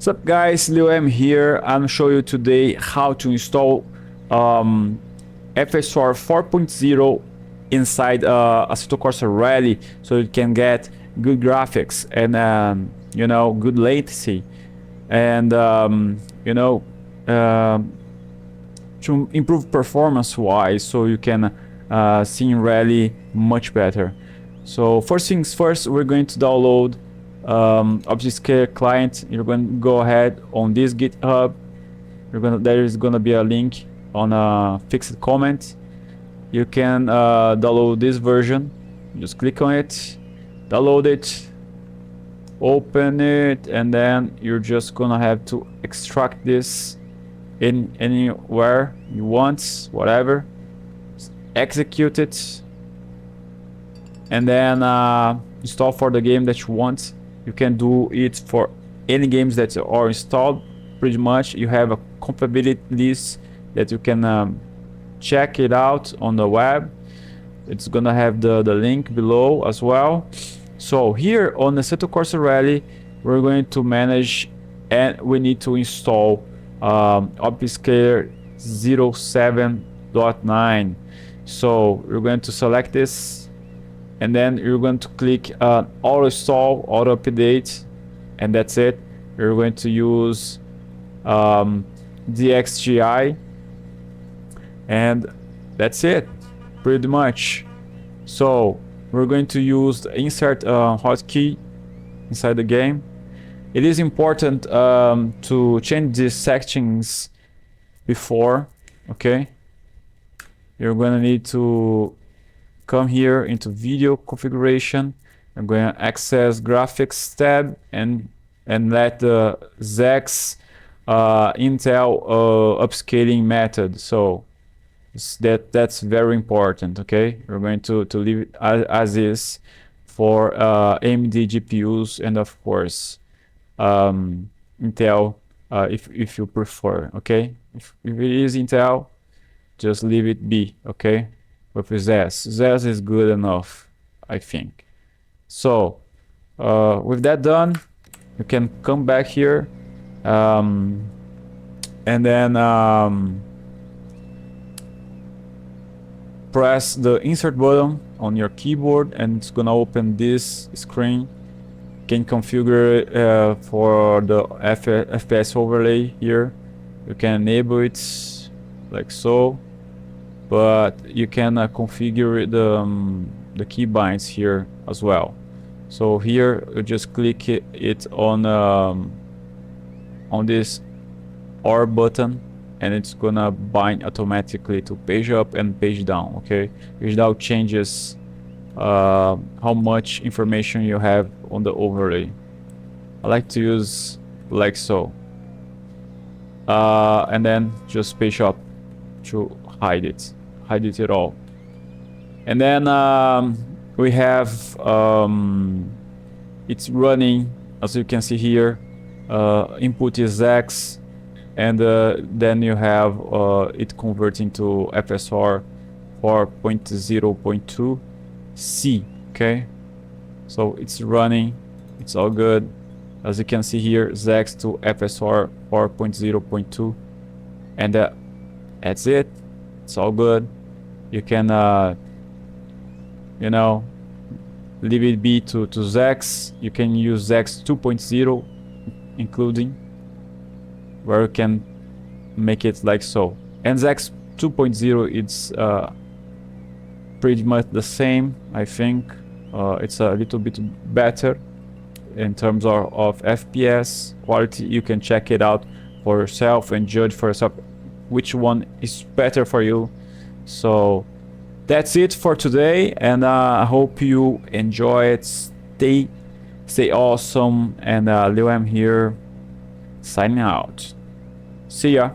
What's up guys, liu.i.am here. I'm showing you today how to install FSR 4.0 inside Assetto Corsa Rally, so you can get good graphics and good latency, and to improve performance wise, so you can see in Rally much better. So first things first, we're going to download upscaling client. You're going to go ahead on this GitHub. There is gonna be a link on a fixed comment. You can download this version. Just click on it, download it, open it, and then you're just gonna have to extract this in anywhere you want, whatever. Execute it, and then install for the game that you want. You can do it for any games that are installed. Pretty much you have a compatibility list that you can check it out on the web. It's gonna have the link below as well. So here on the Assetto Corsa Rally, we're going to manage, and we need to install upscaling 7.9. so we're going to select this, and then you're going to click auto install, auto update, and that's it. You're going to use DXGI, and that's it pretty much. So we're going to use the insert hotkey inside the game. It is important to change these settings before. Okay, you're going to need to come here into video configuration. I'm going to access graphics tab and let the XeSS Intel upscaling method. So that's very important. Okay, we're going to leave it as is for AMD GPUs, and of course Intel if you prefer. Okay, if it is Intel, just leave it be. Okay, with XeSS is good enough, I think. So with that done, you can come back here and then press the insert button on your keyboard, and it's gonna open this screen. You can configure for the FPS overlay here. You can enable it like so, but you can configure the keybinds here as well. So here you just click it on this R button, and it's gonna bind automatically to page up and page down. Okay, page down changes how much information you have on the overlay. I like to use like so, and then just page up to hide it at all. And then we have it's running, as you can see here. Input is X, and then you have it converting to FSR 4.0.2 C. Okay, so it's running, it's all good. As you can see here, ZX to FSR 4.0.2, and that's it. It's all good. You can leave it be to ZX. You can use ZX 2.0 including, where you can make it like so. And ZX 2.0, it's pretty much the same, I think. It's a little bit better in terms of FPS quality. You can check it out for yourself and judge for yourself which one is better for you. So that's it for today, and I hope you enjoy it. Stay awesome, and liu.i.am here signing out. See ya.